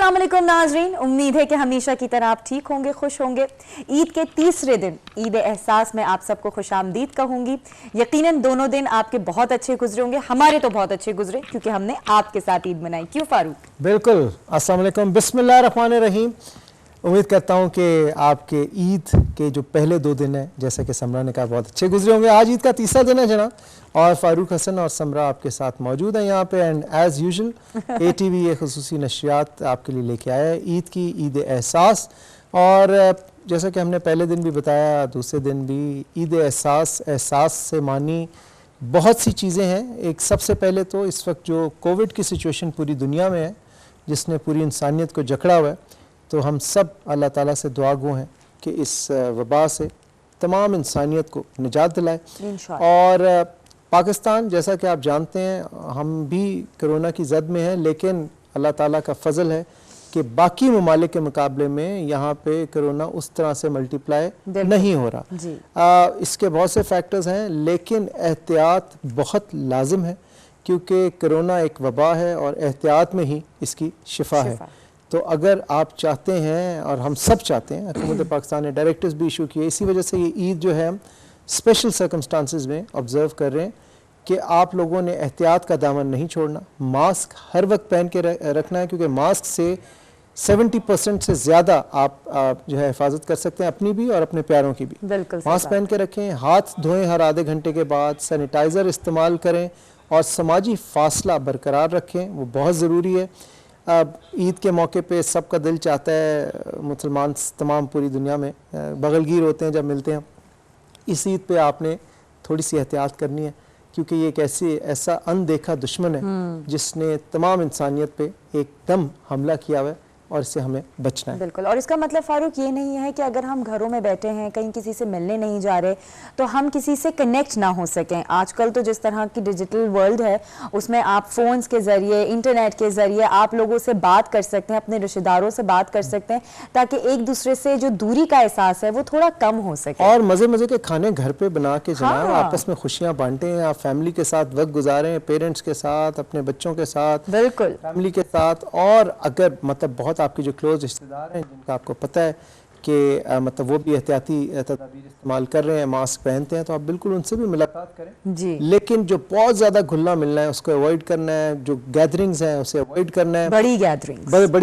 अस्सलाम वालेकुम नाजरीन, उम्मीद है कि हमेशा की तरह आप ठीक होंगे, खुश होंगे। ईद के तीसरे दिन ईद एहसास में आप सबको खुशामदीद कहूंगी। यकीनन दोनों दिन आपके बहुत अच्छे गुजरे होंगे, हमारे तो बहुत अच्छे गुजरे क्योंकि हमने आपके साथ ईद मनाई। क्यों फारूक? बिल्कुल। अस्सलाम वालेकुम, बिस्मिल्लाह रहमान रहीम। उम्मीद करता हूँ कि आपके ईद के जो पहले 2 दिन हैं, जैसा कि समरा ने कहा, बहुत अच्छे गुजरे होंगे। आज ईद का तीसरा दिन है जना, और फारूक हसन और समरा आपके साथ मौजूद हैं यहाँ पे। एंड एज़ यूजुअल ATV ये खुसूसी नशियात आपके लिए लेके आया है, ईद की ईद एहसास। और जैसा कि हमने पहले दिन भी बताया, दूसरे दिन भी ईद एहसास से मानी बहुत सी चीज़ें हैं। एक सबसे पहले तो इस वक्त जो कोविड की सिचुएशन पूरी दुनिया में है, जिसने पूरी इंसानियत को जकड़ा हुआ है, तो हम सब अल्लाह ताला से दुआ गो हैं कि इस वबा से तमाम इंसानियत को निजात दिलाए। और पाकिस्तान, जैसा कि आप जानते हैं, हम भी कोरोना की जद में हैं, लेकिन अल्लाह ताला का फजल है कि बाकी ममालिक के मुकाबले में यहाँ पे कोरोना उस तरह से मल्टीप्लाई नहीं हो रहा। इसके बहुत से फैक्टर्स हैं, लेकिन एहतियात बहुत लाजिम है क्योंकि कोरोना एक वबा है और एहतियात में ही इसकी शिफा है। तो अगर आप चाहते हैं, और हम सब चाहते हैं, हुकूमत पाकिस्तान ने डायरेक्टिव्स भी इशू किए, इसी वजह से ये ईद जो है हम स्पेशल सर्कमस्टांसिस में ऑब्ज़र्व कर रहे हैं कि आप लोगों ने एहतियात का दामन नहीं छोड़ना, मास्क हर वक्त पहन के रखना है, क्योंकि मास्क से 70% से ज़्यादा आप जो है हिफाजत कर सकते हैं, अपनी भी और अपने प्यारों की भी। मास्क पहन के रखें, हाथ धोएं हर आधे घंटे के बाद, सैनिटाइज़र इस्तेमाल करें और समाजी फासला बरकरार रखें, वो बहुत ज़रूरी है। अब ईद के मौके पे सबका दिल चाहता है, मुसलमान तमाम पूरी दुनिया में बगलगीर होते हैं जब मिलते हैं। इस ईद पे आपने थोड़ी सी एहतियात करनी है, क्योंकि ये एक ऐसा अनदेखा दुश्मन है जिसने तमाम इंसानियत पे एकदम हमला किया हुआ है, और इससे हमें बचना है। बिल्कुल। और इसका मतलब फारूक ये नहीं है कि अगर हम घरों में बैठे हैं, कहीं किसी से मिलने नहीं जा रहे, तो हम किसी से कनेक्ट ना हो सकें। आजकल तो जिस तरह की डिजिटल वर्ल्ड है, उसमें आप फ़ोन्स के ज़रिए, इंटरनेट के ज़रिए आप लोगों से बात कर सकते हैं, अपने रिश्तेदारों से बात कर सकते हैं, ताकि एक दूसरे से जो दूरी का एहसास है वो थोड़ा कम हो सके। और मज़े के खाने घर पे बना के जनाब, आपस में खुशियाँ बांटें, आप फैमिली के साथ वक्त गुजारें, पेरेंट्स के साथ, अपने बच्चों के साथ, बिल्कुल फैमिली के साथ। और अगर मतलब बहुत आपके जो क्लोज रिश्तेदार हैं, जिनका आपको पता है कि मतलब वो भी एहतियाती तदाबीर इस्तेमाल कर रहे हैं, मास्क पहनते हैं, तो आप बिल्कुल उनसे भी मुलाकात करें जी। लेकिन जो बहुत ज़्यादा घुलना मिलना है उसको अवॉइड करना है, जो गैदरिंग्स हैं उसे अवॉइड करना है, बड़ी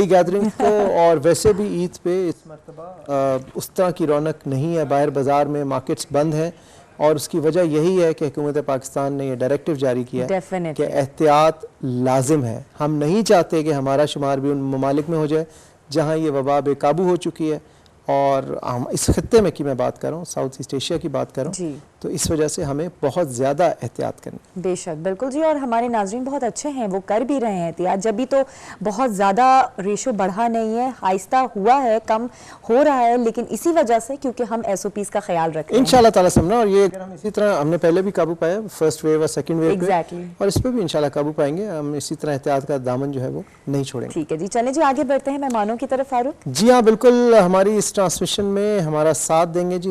गैदरिंग्स को। और वैसे भी ईद पे इस मरतबा उस तरह की रौनक नहीं है, बाहर बाजार में मार्केट्स बंद हैं, और उसकी वजह यही है कि हुकूमत पाकिस्तान ने ये डायरेक्टिव जारी किया है कि एहतियात लाजिम है। हम नहीं चाहते कि हमारा शुमार भी उन ममालिक में हो जाए जहाँ ये वबा बेकाबू हो चुकी है, और हम इस खत्ते में की मैं बात कर रहा हूँ, साउथ ईस्ट एशिया की बात कर रहा हूँ, तो इस वजह से हमें बहुत ज़्यादा एहतियात करनी। बेशक, बिल्कुल जी। और हमारे नाज़रीन बहुत अच्छे हैं, वो कर भी रहे हैं एहतियात, जब भी तो बहुत ज़्यादा रेशो बढ़ा नहीं है, आहिस्ता हुआ है, कम हो रहा है, लेकिन इसी वजह से क्योंकि हम SOPs का ख्याल रखें इंशाल्लाह ताला समझना। और ये अगर हम इसी तरह, हमने पहले भी काबू पाया फर्स्ट वेव और सेकंड वेव पे, और इस पर भी इंशाल्लाह काबू पाएंगे। हम इसी तरह एहतियात का दामन जो है वो नहीं छोड़ेंगे। ठीक है जी, चलें जी आगे बढ़ते हैं मेहमानों की तरफ। फारूक जी हाँ, बिल्कुल। हमारी इस ट्रांसमिशन में हमारा साथ देंगे जी,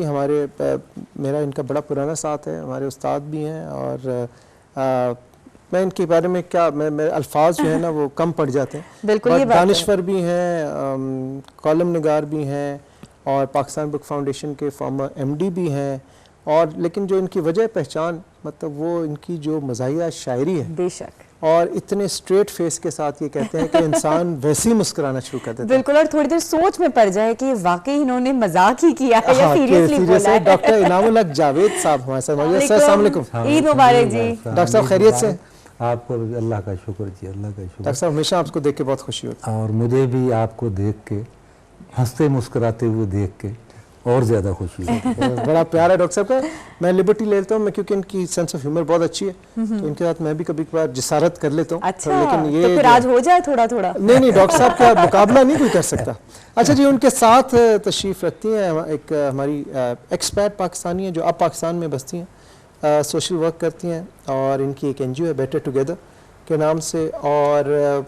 मेरा इनका बड़ा पुराना साथ है, हमारे उस्ताद भी हैं, और मैं इनके बारे में क्या, मेरे अल्फाज जो है ना वो कम पड़ जाते हैं। बिल्कुल, ये दानिश्वर भी हैं, कॉलम निगार भी हैं, और पाकिस्तान बुक फाउंडेशन के फॉर्मर MD भी हैं। और लेकिन जो इनकी वजह पहचान, मतलब वो इनकी जो मज़ाहिया शायरी है, बेशक, और इतने स्ट्रेट फेस के साथ ये कहते हैं कि इंसान वैसे ही मुस्कुराना शुरू कर देता है। बिल्कुल। और थोड़ी देर सोच में पड़ जाए कि वाकई इन्होंने मजाक ही किया है या सीरियसली बोला है। डॉक्टर इनामुल हक जावेद साहब हमारे साथ मौजूद हैं। अस्सलाम वालेकुम। ईद मुबारक जी। डॉक्टर साहब खैरियत से? आपको अल्लाह का शुक्र जी, अल्लाह का शुक्र। डॉक्टर साहब हमेशा आपको देख के बहुत खुशी होती है, और मुझे भी आपको देख के, हंसते मुस्कुराते हुए देख के और ज़्यादा खुशी होती है। बड़ा प्यार है डॉक्टर साहब का। मैं लिबर्टी ले लेता हूँ, क्योंकि इनकी सेंस ऑफ ह्यूमर बहुत अच्छी है, तो इनके साथ मैं भी कभी कभार जिसारत कर लेता हूँ। अच्छा, तो लेकिन ये तो फिर आज हो जाए थोड़ा थोड़ा। नहीं, डॉक्टर साहब का मुकाबला नहीं कोई कर सकता। अच्छा जी, उनके साथ तशरीफ़ रखती हैं एक हमारी एक्सपैट पाकिस्तानी है जो अब पाकिस्तान में बसती हैं, सोशल वर्क करती हैं, और इनकी एक NGO है बेटर टुगेदर के नाम से, और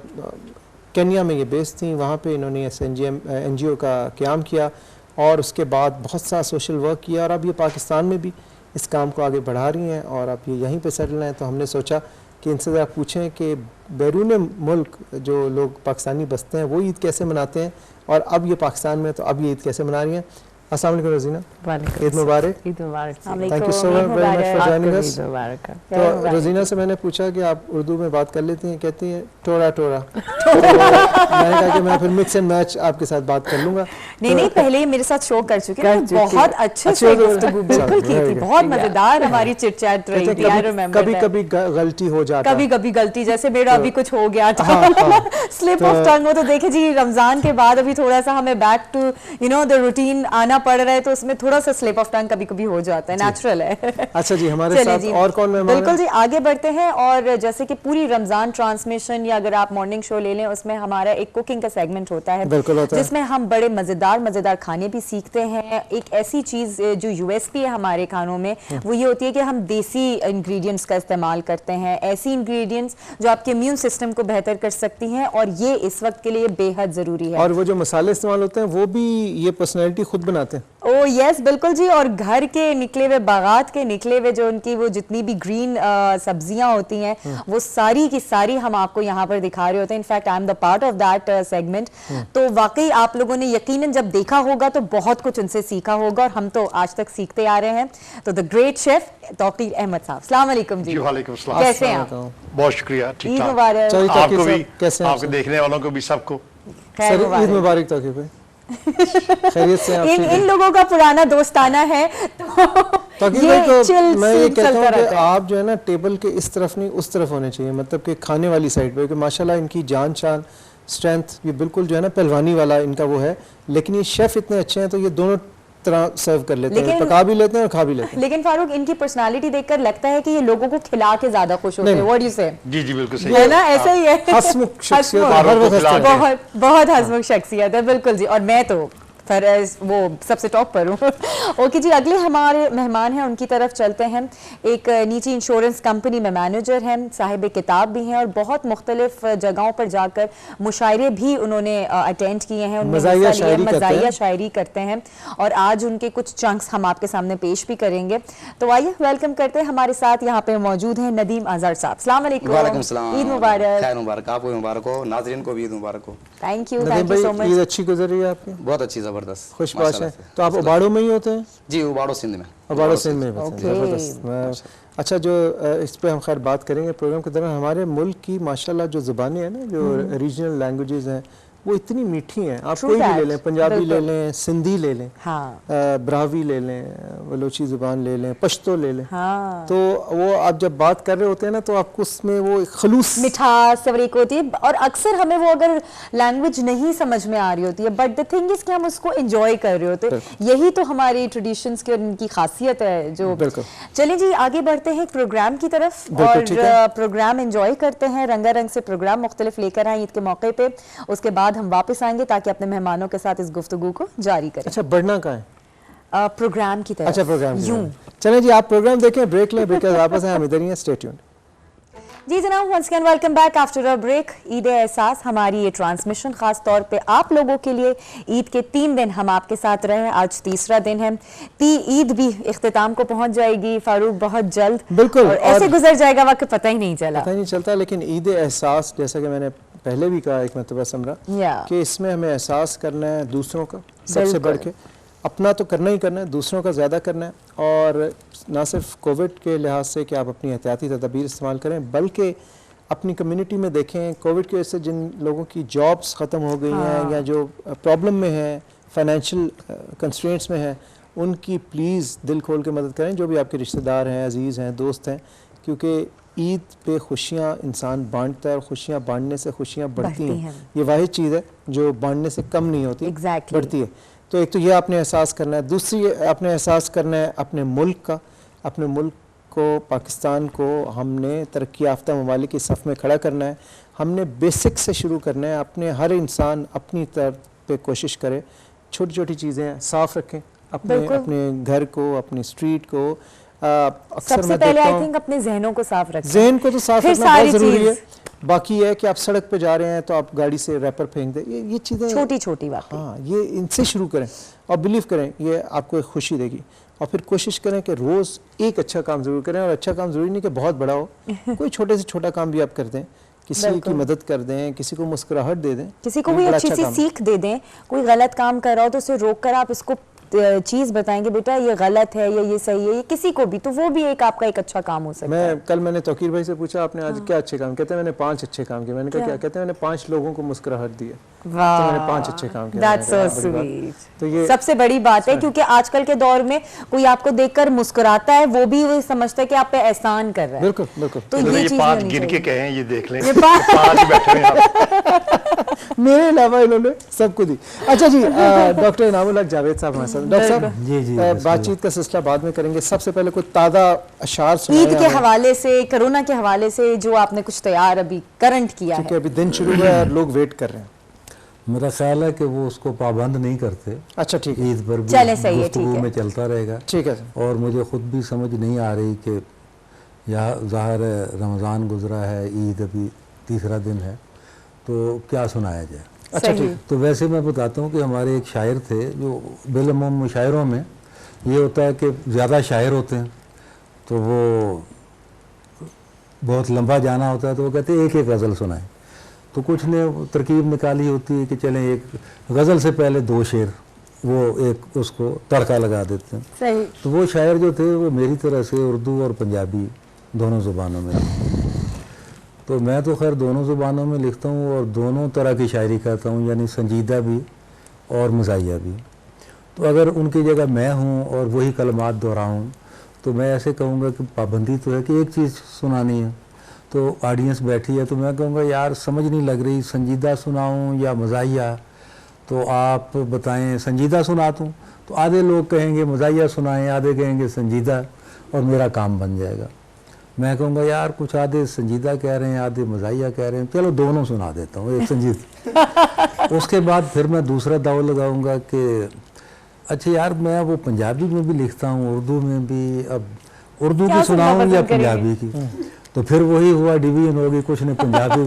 केन्या में ये बेस्ड थी। वहाँ पे इन्होंने इस NGO का क़याम किया, और उसके बाद बहुत सा सोशल वर्क किया, और अब ये पाकिस्तान में भी इस काम को आगे बढ़ा रही हैं, और अब ये यहीं पे सेटल हैं। तो हमने सोचा कि इनसे ज़रा पूछें कि बैरून मुल्क जो लोग पाकिस्तानी बसते हैं वो ईद कैसे मनाते हैं, और अब ये पाकिस्तान में तो अब ये ईद कैसे मना रही हैं। अस्सलाम वालेकुम रज़ीना, ईद मुबारक। ईद मुबारक। Thank you so very much for joining us. Eid मुबारक। तो रज़ीना से मैंने पूछा कि आप उर्दू में बात कर लेती हैं, कहती हैं टोरा टोरा। तो मैंने कहा कि मैं फिर मिक्स एंड मैच आपके साथ बात कर लूंगा। नहीं, पहले ही मेरे साथ शो कर चुके हैं, बहुत अच्छे से गुफ्तगू बिल्कुल की थी, बहुत मजेदार हमारी चिट चैट रही थी। आई रिमेंबर कभी कभी गलती हो जाता है, कभी कभी गलती, जैसे मेरा अभी कुछ हो गया था, स्लिप ऑफ टंग हो। तो देखे जी, रमजान के बाद अभी थोड़ा सा हमें बैक टू द रूटीन आना पड़ रहा है, तो उसमें थोड़ा सा स्लिप ऑफ टंग कभी कभी हो जाता है, नेचुरल है। अच्छा जी, हमारे साथ और कौन मेहमान बिल्कुल जी, आगे बढ़ते हैं। और जैसे कि पूरी रमजान ट्रांसमिशन या अगर आप मॉर्निंग शो ले लें, उसमें हमारा एक कुकिंग का सेगमेंट होता है, बिल्कुल होता है, जिसमें हम बड़े मजेदार खाने भी सीखते हैं। एक ऐसी चीज जो यूएसपी है हमारे खानों में, वो ये होती है कि हम देसी इंग्रेडिएंट्स का इस्तेमाल करते हैं, ऐसी इंग्रेडिएंट्स जो आपके इम्यून सिस्टम को बेहतर कर सकती हैं, और ये इस वक्त के लिए बेहद जरूरी है। और वो जो मसाले इस्तेमाल होते हैं वो भी ये पर्सनैलिटी खुद बनाते हैं। ओ यस, बिल्कुल जी। और घर के निकले हुए, बागात के निकले हुए जो उनकी वो जितनी भी ग्रीन सब्जियां होती हैं, वो सारी की सारी हम आपको यहाँ पर दिखा रहे होते हैं। In fact I am the part of that segment. तो वाकई आप लोगों ने यकीनन जब देखा होगा तो बहुत कुछ उनसे सीखा होगा, और हम तो आज तक सीखते आ रहे हैं। तो the great chef Tauqeer Ahmed साहब, अस्सलाम वालेकुम जी। वालेकुम सलाम। कैसे हैं आप? बहुत शुक्रिया। ठीक ईद ठाक। मुबारक। आपको भी, कैसे हैं आपके देखने वालों को भी, सबको खैर ईद मुबारक। मुबारक तौकीर भाई। खैरियत से आप? इन लोगों का पुराना दोस्ताना है, तो ये ये चिल मैं ये कहता हूँ कि रहता है। आप जो है ना टेबल के इस तरफ नहीं उस तरफ होने चाहिए, मतलब कि खाने वाली साइड पे, कि माशाल्लाह इनकी जान शान स्ट्रेंथ ये बिल्कुल जो है ना पहलवानी वाला इनका वो है, लेकिन ये शेफ इतने अच्छे हैं तो ये दोनों तरह सर्व कर लेते हैं, पका भी लेते हैं और खा भी लेते हैं। लेकिन फारूक, इनकी पर्सनालिटि देखकर लगता है कि ये लोगों को खिला के ज्यादा खुश होते हैं। व्हाट डू यू से? जी जी बिल्कुल सही है ना, ऐसा ही है। हंसमुख शख्सियत हंसमुख। हर वक्त हंसते हैं। बहुत हंसमुख शख्सियत है, बिल्कुल जी। और मैं तो फिर वो सबसे टॉप पर हूँ। ओके जी, अगले हमारे मेहमान हैं, उनकी तरफ चलते हैं। एक निजी इंश्योरेंस कंपनी में मैनेजर हैं, साहिब किताब भी हैं, और बहुत मुख्तलिफ जगहों पर जाकर मुशायरे भी उन्होंने अटेंड किए हैं, उनमें मज़ाहिया शायरी करते हैं। और आज उनके कुछ चंक्स हम आपके सामने पेश भी करेंगे। तो आइए वेलकम करते हैं। हमारे साथ यहाँ पे मौजूद हैं नदीम अजहर साहब। अस्सलाम वालेकुम। वालेकुम सलाम। ईद मुबारक। खैर मुबारक, आपको भी मुबारक हो, नाज़रीन को भी ईद मुबारक हो। Thank you so much. Eid अच्छी गुजर रही है आपकी? बहुत अच्छी, जबरदस्त, खुशबाश है। तो आप उबाड़ो में ही होते हैं? जी, उबाड़ो सिंध में। उबाड़ो सिंध में जबरदस्त। अच्छा, जो इस पे हम खैर बात करेंगे प्रोग्राम के दौरान। हमारे मुल्क की माशाल्लाह जो ज़ुबानें हैं ना, जो रीजनल लैंग्वेजेस हैं, वो इतनी मीठी हैं। आप कोई भी ले लें, पंजाबी ले लें, सिंधी ले लें, ब्रावी ले लें, बलोची ज़ुबान ले लें, पश्तो ले लें, तो वो आप जब बात कर रहे होते हैं ना, तो आपको उसमें वो खलूस मिठास सवरीक होती है। और अक्सर हमें वो अगर लैंग्वेज नहीं समझ में आ रही होती है, बट द थिंग इज कि हम उसको एंजॉय कर रहे होते हैं। यही तो हमारी ट्रेडिशंस की और इनकी खासियत है। जो चलिए जी, आगे बढ़ते हैं प्रोग्राम की तरफ, और प्रोग्राम एंजॉय करते हैं। रंगारंग से प्रोग्राम मुख्तलिफ लेकर आए ईद के मौके पे। उसके बाद हम वापस आएंगे ताकि अपने मेहमानों के साथ इस गुफ्तगू को जारी करें। अच्छा, बढ़ना कहाँ है? प्रोग्राम की तरफ। अच्छा, प्रोग्राम यूं। चलें जी, आप प्रोग्राम देखें, ब्रेक लें, ब्रेक के वापस आए, हम इधर ही हैं, स्टे ट्यून्ड। जी जनाब, once again welcome back after a break. Eid एहसास हमारी ये ट्रांसमिशन खास तौर पे आप लोगों के लिए। ईद के 3 दिन हम आपके साथ रहे, आज तीसरा दिन है। ईद भी इख्तिताम को पहुंच जाएगी फारूक बहुत जल्द, बिल्कुल, और ऐसे गुजर जाएगा वक्त पता ही नहीं चलता। लेकिन ईद एहसास, जैसा कि मैंने पहले भी कहा एक मरतबा समरा, कि इसमें हमें एहसास करना है दूसरों का, सबसे बढ़ के अपना तो करना ही करना है, दूसरों का ज़्यादा करना है। और ना सिर्फ कोविड के लिहाज से कि आप अपनी एहतियाती तदबीर इस्तेमाल करें, बल्कि अपनी कम्युनिटी में देखें, कोविड की वजह से जिन लोगों की जॉब्स ख़त्म हो गई हैं, या जो प्रॉब्लम में हैं, फाइनेंशियल कंस्ट्रेंट्स में हैं, उनकी प्लीज़ दिल खोल के मदद करें, जो भी आपके रिश्तेदार हैं, अजीज़ हैं, दोस्त हैं। क्योंकि ईद पे खुशियाँ इंसान बांटता है, और खुशियाँ बांटने से खुशियाँ बढ़ती हैं। ये वाहिद चीज़ है जो बांटने से कम नहीं होती, बढ़ती है। तो एक तो ये आपने एहसास करना है। दूसरी आपने एहसास करना है अपने मुल्क का। अपने मुल्क को, पाकिस्तान को हमने तरक्की याफ्ता ममालिक की सफ़ में खड़ा करना है। हमने बेसिक से शुरू करना है। अपने हर इंसान अपनी तरफ पे कोशिश करे, छोटी छोटी चीज़ें साफ़ रखें, अपने घर को, अपनी स्ट्रीट को। सबसे पहले आई थिंक अपने जहनों को साफ रखें। जहन को तो साफ रखना बहुत ज़रूरी है। बाकी है कि आप सड़क पे जा रहे हैं तो आप गाड़ी से रैपर फेंक दें, ये चीज़ें छोटी छोटी बात। हाँ, ये इनसे शुरू करें और बिलीव करें, ये आपको एक खुशी देगी। और फिर कोशिश करें कि रोज़ एक अच्छा काम ज़रूर करें। और अच्छा काम ज़रूरी नहीं कि बहुत बड़ा हो, कोई छोटे से छोटा काम भी आप कर दें, किसी की मदद कर दें, किसी को मुस्कुराहट दे दें, किसी को भी बड़ा अच्छी अच्छा सी काम है। सीख दे दें। कोई गलत काम कर रहा हो तो उसे रोक कर आप इसको चीज़ बताएंगे, बेटा ये गलत है या ये सही है, ये किसी को भी, तो वो भी एक आपका एक अच्छा काम हो सकता है। मैंने तौकीर भाई से पूछा आपने आज क्या अच्छे काम, कहते हैं मैंने 5 अच्छे काम किए। मैंने कहा क्या? कहते हैं मैंने 5 लोगों को मुस्कुराहट दी है। तो मैंने 5 अच्छे काम किए। That's so मैंने कहा, बड़ी बात। sweet। तो ये सबसे बड़ी बात है, क्योंकि आजकल के दौर में कोई आपको देखकर मुस्कुराता है, वो भी वही समझता है कि आप पे एहसान कर रहा है। बिल्कुल बिल्कुल। तो ये चीज़ 5 होनी गिन के चाहिए। कहे हैं, ये देख लें। ये 5 5 बैठे हुए हैं आप। मेरे अलावा इन्होंने सबको दी। अच्छा जी, डॉक्टर इनामुल हक जावेद साहब हमारे साथ। डॉक्टर साहब, जी, जी, बातचीत का सिलसिला बाद में करेंगे। सबसे पहले कोई ताज़ा अशार सुनाएं ईद के हमें, हवाले से, कोरोना के हवाले से जो आपने कुछ तैयार अभी करंट किया क्योंकि है। अभी दिन शुरू हुआ है और लोग वेट कर रहे हैं। मेरा ख्याल है कि वो उसको पाबंद नहीं करते, अच्छा ठीक है, ईद पर भी चले, सही है, गुफ्तगू ठीक है। में चलता रहेगा। ठीक है सर। और मुझे ख़ुद भी समझ नहीं आ रही कि यहाँ ज़ाहिर है रमज़ान गुजरा है, ईद अभी तीसरा दिन है, तो क्या सुनाया जाए। अच्छा सही। ठीक। तो वैसे मैं बताता हूँ कि हमारे एक शायर थे, जो बिलअमूम मुशायरों में ये होता है कि ज़्यादा शायर होते हैं तो वो बहुत लंबा जाना होता है, तो वो कहते हैं एक एक गज़ल सुनाएं। तो कुछ ने तरकीब निकाली होती है कि चलें एक गज़ल से पहले 2 शेर वो एक उसको तड़का लगा देते हैं। सही। तो वो शायर जो थे वो मेरी तरह से उर्दू और पंजाबी दोनों ज़ुबानों में लिखते। तो मैं तो खैर दोनों ज़ुबानों में लिखता हूँ और दोनों तरह की शायरी करता हूँ, यानी संजीदा भी और मज़ाहिया भी। तो अगर उनकी जगह मैं हूँ और वही कलमात दोहराऊँ तो मैं ऐसे कहूँगा कि पाबंदी तो है कि एक चीज़ सुनानी है, तो ऑडियंस बैठी है तो मैं कहूँगा यार समझ नहीं लग रही, संजीदा सुनाऊँ या मज़ाहिया, तो आप बताएं संजीदा सुना दूँ। तो आधे लोग कहेंगे मज़ाहिया सुनाएं, आधे कहेंगे संजीदा, और मेरा काम बन जाएगा। मैं कहूँगा यार कुछ आधे संजीदा कह रहे हैं, आधे मज़ाहिया कह रहे हैं, चलो दोनों सुना देता हूँ, एक संजीदा। उसके बाद फिर मैं दूसरा दाव लगाऊंगा कि अच्छा यार मैं वो पंजाबी में भी लिखता हूँ, उर्दू में भी, अब उर्दू की सुनाऊँ या पंजाबी की। तो फिर वही हुआ, डिवीजन होगी, कुछ ने पंजाबी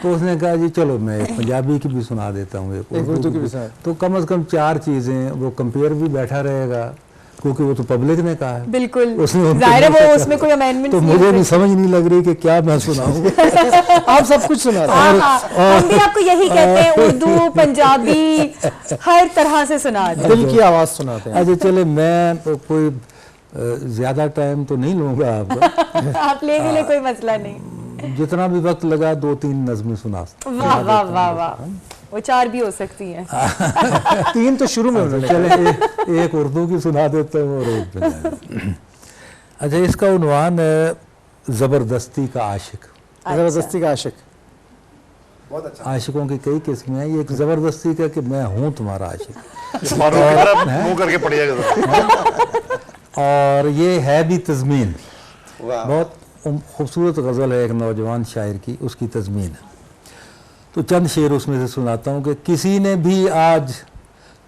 तो उसने कहा जी चलो मैं एक पंजाबी की भी सुना देता हूँ, एक उर्दू की भी। तो कम से कम 4 चीज़ें, वो कंपेयर भी बैठा रहेगा क्योंकि वो तो पब्लिक ने कहा है। बिल्कुल, उसने जाहिर है वो उसमें कोई अमेंडमेंट तो मुझे भी समझ नहीं लग रही कि क्या मैं सुनाऊँ। आप सब कुछ सुना रहे हैं। हम भी आपको यही कहते हैं, उर्दू पंजाबी हर तरह से सुना दें। दिल की आवाज़ सुनाते हैं। अच्छा चले, मैं तो कोई ज़्यादा टाइम तो नहीं लूँगा आपका। आप ले भी ले, कोई मसला नहीं। जितना भी वक्त लगा 2-3 नज़में सुना। वाह वाह वाह वाह, वो 4 भी हो सकती हैं। 3 तो शुरू में उन्होंने चले एक उर्दू की सुना देता हूँ और एक पंजाबी। अच्छा, इसका उन्वान है ज़बरदस्ती का आशिक। ज़बरदस्ती का आशिक। बहुत अच्छा। आशिकों की कई किस्में हैं, ये एक ज़बरदस्ती का कि मैं हूँ तुम्हारा आशिक, फारूक की तरह मुंह करके पड़िएगा। और ये है भी तज़मीन। वाह। बहुत खूबसूरत गज़ल है एक नौजवान शायर की, उसकी तज़मीन है। तो चंद शेर उसमें से सुनाता हूँ कि किसी ने भी आज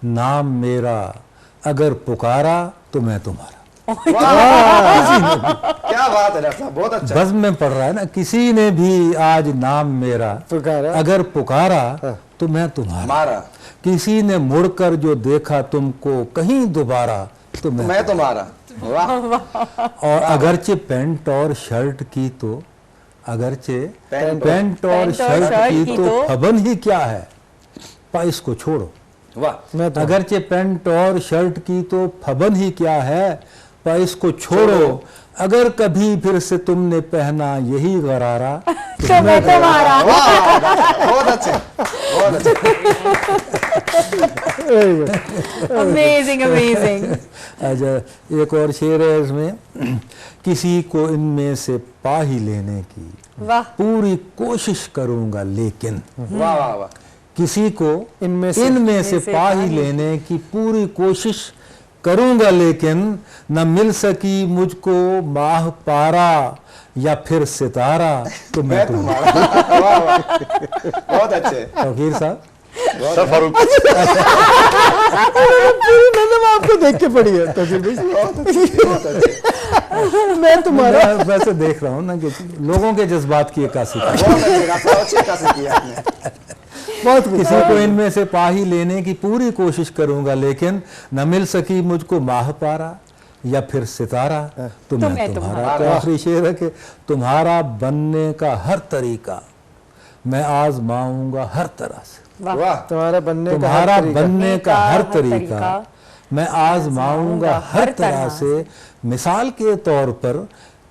नाम मेरा अगर पुकारा तो मैं तुम्हारा। क्या बात है डॉक्टर साहब, बहुत अच्छा। बज़्म में पढ़ रहा है ना, किसी ने भी आज नाम मेरा पुकारा। अगर पुकारा तो मैं तुम्हारा। मारा किसी ने मुड़कर जो देखा तुमको कहीं दोबारा तो मैं तुम्हारा। वाह। और अगरचे पैंट और शर्ट की तो, अगरचे पैंट और शर्ट की तो फबन ही क्या है, पा इसको छोड़ो। वाह। अगरचे पैंट और शर्ट की तो फबन ही क्या है, पा इसको छोड़ो। अगर कभी फिर से तुमने पहना यही गरारा तो मैं तुम्हारा। वाह, बहुत अच्छे, बहुत अच्छे। Amazing amazing. अच्छा, एक और शेर है इसमें, किसी को इनमें से पा ही लेने की वाह। पूरी कोशिश करूंगा लेकिन, वाह वाह वाह। किसी को इनमें से पा ही लेने की पूरी कोशिश करूंगा लेकिन, न मिल सकी मुझको माह पारा या फिर सितारा तो मैं तुम्हारा। वाह वाह, बहुत अच्छे। फकीर साहब, सर फारूक पूरी नज़म आपको देख के पड़ी है तौकीर भाई। बहुत अच्छे। मैं तुम्हारा मैं वैसे देख रहा हूँ ना कि लोगों के जज्बात की अक्कासी कर। बहुत अच्छे डॉक्टर साहब, अच्छी अक्कासी की आपने। बहुत किसी को इनमें से पा ही लेने की पूरी कोशिश करूंगा लेकिन, न मिल सकी मुझको माह पारा या फिर सितारा तो मैं तुम्हारा। तो आखिरी शेर है कि तुम्हारा बनने का हर तरीका मैं आजमाऊंगा हर तरह से। वाह तुम्हारा बनने तुम्हारा बनने का हर तरीका मैं आजमाऊंगा हर तरह से। मिसाल के तौर पर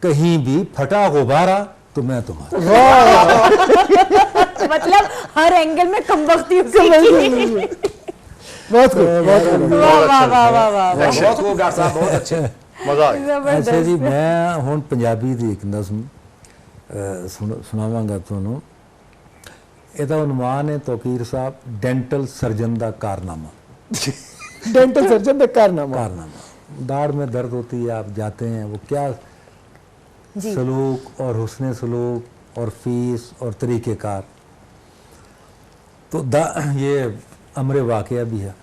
कहीं भी फटा गुब्बारा तो मैं तुम्हारा। मतलब हर एंगल में कमबख्ती उसी की। बहुत खूब, बहुत खूब। वाह वाह वाह वाह वाह। बहुत खूब डॉक्टर साहब, बहुत अच्छे। मजा आ गया। अच्छा जी, मैं हुण पंजाबी दी एक नज़म सुनावांगा तुहानू। ਇਹਦਾ ਉਨਵਾਨ है तौकीर साहब, डेंटल सर्जन का कारनामा। डेंटल सर्जन का कारनामा। कारनामा। दाढ़ में दर्द होती है, आप जाते हैं, वो क्या सलूक और हुस्न सलूक और फीस और तरीक़ेकार। तो ये अमरे वाक़या भी है।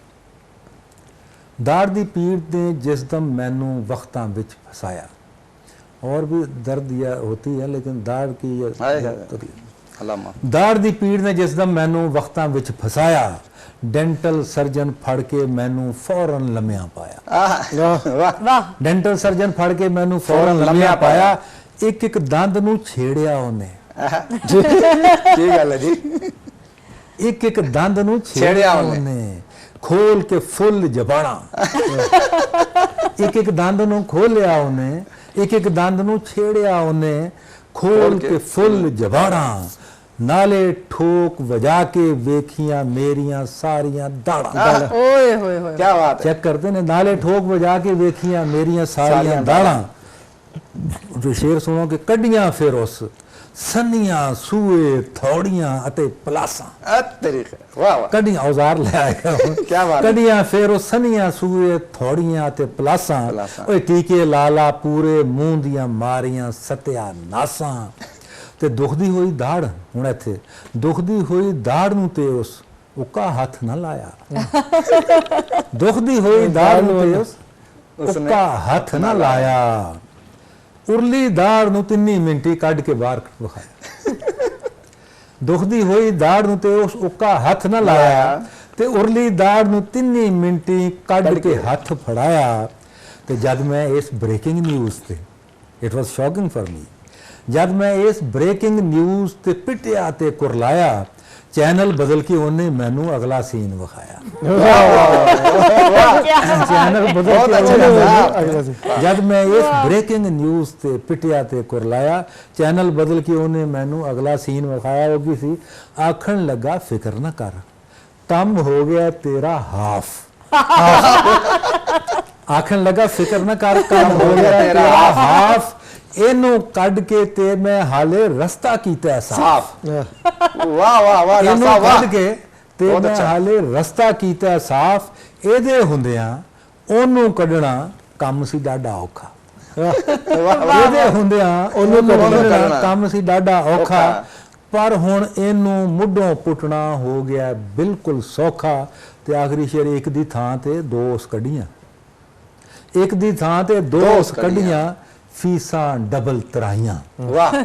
दाढ़ दी पीड़ ने जिस दम मैनू वक्तां विच फसाया। और भी दर्द या होती है, लेकिन दाढ़ की दाढ़ दी पीड़ ने जिस दम मैनू वक्तां विच फसाया। डेंटल सर्जन फड़ के मैनू फौरन लम्या पाया। वाह। डेंटल सर्जन फड़ के मैनू फौरन लम्या पाया। एक एक दंद नू छेड़िया उन्हें। की गल है जी। एक एक दंद नू छेड़िया उन्हें, खोल के फुल जबाना। एक एक दंद नू खोलिया उन्हें, एक एक दंद नू छेड़िया उन्हें, खोल के फुल जबाना। नाले ठोक वजा के वेखियां मेरियां सारियां दाड़ा। ओए होए होए। क्या बात है। चेक करते ने, नाले ठोक वजा के वेखियां मेरियां सारियां दाड़ा। तो शेर सुनो कि कड्डियां फिर उस सनियां सूए थौड़ियां अते पलासां। तरीके वाह वाह। कड्डियां औजार ले आया। क्या बात है। कड्डियां फिर उस सनियां सूए थौड़ियां अते पलासां। ओए टीके लाला पूरे मूंह दियां मारियां सत्या नासां। ते दुखदी हुई दाड़, हुण इत्थे दुखदी हुई दाड़ नूं ते उस उका हथ ना लाया। दुखदी हुई दाड़ नूं ते उस उका हथ ना लाया। उरली दाड़ नूं 3 मिनट कढ़ के बाहर विखाया। दुखदी हुई दाड़ नूं ते उस उका हथ ना लाया। ते उरली दाड़ नूं 3 मिनट कढ़ के हथ फड़ाया। ते जद मैं इस ब्रेकिंग न्यूज़ ते, it was shocking for me, जब मैं इस ब्रेकिंग न्यूज़ ते पिटिया ते कुरलाया, चैनल बदल के उन्हें मैनू अगला सीन विखाया। चैनल बदल के जब मैं इस ब्रेकिंग न्यूज़ ते पिटिया ते कुरलाया, चैनल बदल के उन्हें मैनू अगला सीन विखाया। वो की सी, आखन लगा फिक्र न कर, कम हो गया तेरा हाफ। आखन लगा फिक्र न कर, कम हो गया तेरा हाफ। इनू कढ़ के ते मैं हाले रस्ता कीता साफ। वाह वाह वाह। इनू कढ़ के ते मैं हाले रस्ता कीता साफ। एदे हुंदियां ओनू कढ़ना कम सी डाडा औखा। एदे हुंदियां ओनू कढ़ना कम सी डाडा औखा। पर हुण इनू मुड्ढों पुटना हो गया बिल्कुल सौखा। ते आखिरी शेर, एक दी थां ते 2 उस कढ़ियां, एक दी थां ते 2 उस कढ़ियां, फीसां डबल तराइयां। वाह।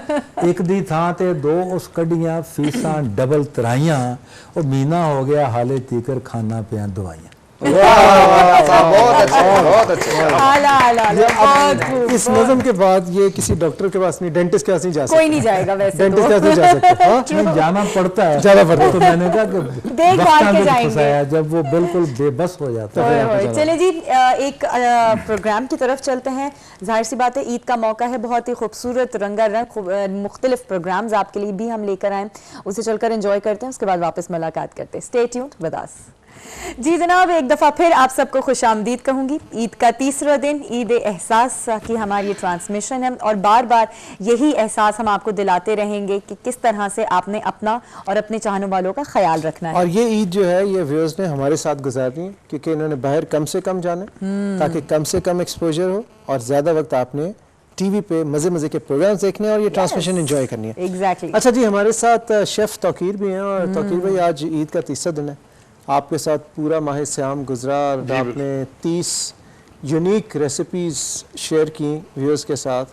एक दी थां ते 2 उस कढ़ियां, फीसां डबल तराइयां। और मीना हो गया हाले तीकर खाना पिया दवाइयां। बहुत अच्छे, बहुत अच्छे। आला आला आला, बहुत खूब। इस नज़म के बाद ये किसी डॉक्टर के पास नहीं, डेंटिस्ट के पास नहीं जा सकते। कोई नहीं जाएगा वैसे डेंटिस्ट तो। के पास नहीं जा सकते। हाँ? नहीं, जाना पड़ता है, जाना पड़ता है। तो मैंने कहा कि देखभाल वक्तां के विच जाएंगे। फसाया, जब वो बिल्कुल बेबस हो जाता है। ओए ओए। चले जी, एक प्रोग्राम की तरफ चलते हैं। जाहिर सी बात है, ईद का मौका है, बहुत ही खूबसूरत रंगारंग मुख्तलिफ प्रोग्राम्स आपके लिए भी हम लेकर आए, उसे चलकर एंजॉय करते हैं, उसके बाद वापस मुलाकात करते हैं। Stay tuned with us. जी जनाब, एक दफ़ा फिर आप सबको खुशामदीद कहूँगी। ईद का तीसरा दिन, ईद एहसास की हमारी ये ट्रांसमिशन है, और बार बार यही एहसास हम आपको दिलाते रहेंगे कि किस तरह से आपने अपना और अपने चाहने वालों का ख्याल रखना है। और ये ईद जो है, ये व्यूअर्स ने हमारे साथ गुजारनी है, क्योंकि इन्होंने बाहर कम से कम जाना, ताकि कम से कम एक्सपोजर हो और ज़्यादा वक्त आपने टीवी पे मज़े मज़े के प्रोग्राम्स देखने और ये ट्रांसमिशन एंजॉय करनी है। एग्जैक्टली। अच्छा जी, हमारे साथ शेफ़ तौकीर भी हैं, और तौकीर भाई आज ईद का तीसरा दिन है, आपके साथ पूरा माह सियाम गुजरा और आपने 30 यूनिक रेसिपीज़ शेयर की व्यूअर्स के साथ,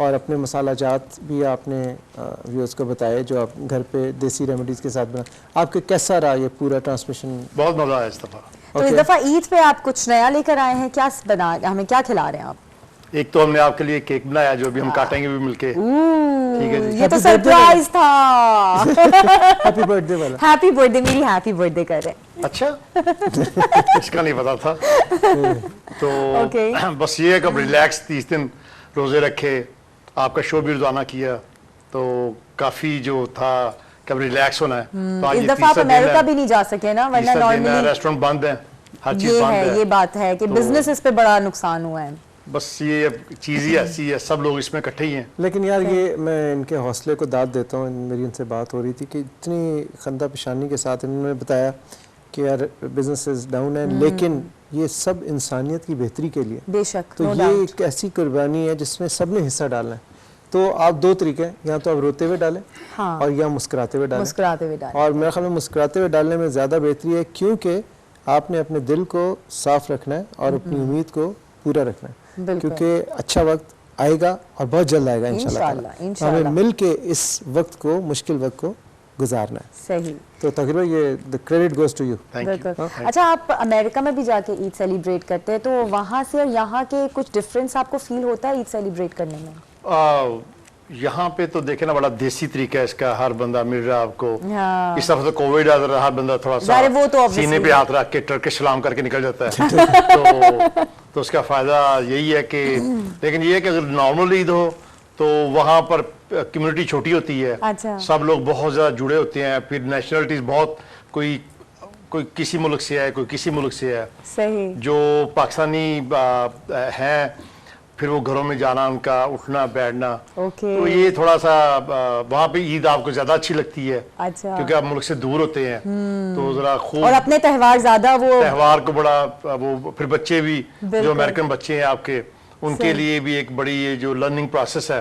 और अपने मसाला जात भी आपने व्यूअर्स को बताए जो आप घर पे देसी रेमेडीज़ के साथ बना। आपके कैसा रहा ये पूरा ट्रांसमिशन? बहुत मजा आया इस दफा। तो इस दफ़ा ईद पे आप कुछ नया लेकर आए हैं, क्या बना, हमें क्या खिला रहे हैं आप? एक तो हमने आपके लिए केक बनाया जो अभी हम काटेंगे भी मिलके। ठीक है जी। ये तो Happy birthday सरप्राइज था। हैप्पी बर्थडे वाला। हैप्पी बर्थडे, मेरी हैप्पी बर्थडे कर रहे हैं। अच्छा इसका नहीं पता था। तो Okay. बस ये है कि अब रिलैक्स 30 दिन रोजे रखे, आपका शो भी रोजाना किया, तो काफी जो था कि अब रिलैक्स होना है। तो आज इस ये दफा आप तीसरा दिन अमेरिका है, भी नहीं जा सके ना, वरना तीसरा दिन है, नॉर्मली रेस्टोरेंट बंद है, हर चीज ये बंद है, है। ये बात है कि तो- बिजनेस इस पे बड़ा नुकसान हुआ है। बस ये अब चीज ही ऐसी है, सब लोग इसमें इकट्ठे ही हैं। लेकिन यार ये मैं इनके हौसले को दाद देता हूँ। मेरी इनसे बात हो रही थी कि इतनी खंदा पेशानी के साथ इन्होंने बताया कि यार बिजनेस डाउन है, लेकिन ये सब इंसानियत की बेहतरी के लिए। बेशक, तो no ये doubt। एक ऐसी कुर्बानी है जिसमें सब ने हिस्सा डालना है। तो आप दो तरीके हैं, या तो आप रोते हुए डालें हाँ। और या मुस्कुराते हुए डालें। मुस्कुराते हुए डालें। और मेरे ख्याल में मुस्कुराते हुए डालने में ज़्यादा बेहतरी है, क्योंकि आपने अपने दिल को साफ रखना है और अपनी उम्मीद को पूरा रखना है, बिल्कुल। क्योंकि अच्छा वक्त आएगा और बहुत जल्द आएगा इंशाल्लाह। इंशाल्लाह। हमें मिल के इस वक्त को, मुश्किल वक्त को गुजारना है। सही, तो तकरीबन ये the credit goes to you. Thank you. बिल्कुल। अच्छा, आप अमेरिका में भी जाके ईद सेलिब्रेट करते हैं, तो वहाँ से और यहाँ के कुछ डिफरेंस आपको फील होता है ईद सेलिब्रेट करने में? यहाँ पे तो देखे ना बड़ा देसी तरीका है इसका, हर बंदा मिल रहा है आपको। हाँ। इस तरफ तो कोविड आ रहा है, हर बंदा थोड़ा सा अरे वो तो obviously सीने पे हाथ रख के टर्किश सलाम करके निकल जाता है। तो उसका फायदा यही है कि, लेकिन ये है कि अगर नॉर्मल ईद हो तो वहाँ पर कम्युनिटी छोटी होती है। अच्छा। सब लोग बहुत ज्यादा जुड़े होते हैं, फिर नेशनलिटीज बहुत, कोई किसी मुल्क से है, कोई किसी मुल्क से है। सही। जो पाकिस्तानी हैं, फिर वो घरों में जाना, उनका उठना बैठना। ओके। तो ये थोड़ा सा वहाँ पे ईद आपको ज्यादा अच्छी लगती है। अच्छा। क्योंकि आप मुल्क से दूर होते हैं, तो जरा खूब और अपने त्यौहार ज्यादा वो त्यौहार को बड़ा वो, फिर बच्चे भी जो बिल्कुल। अमेरिकन बच्चे हैं आपके, उनके सही। लिए भी एक बड़ी ये जो लर्निंग प्रोसेस है,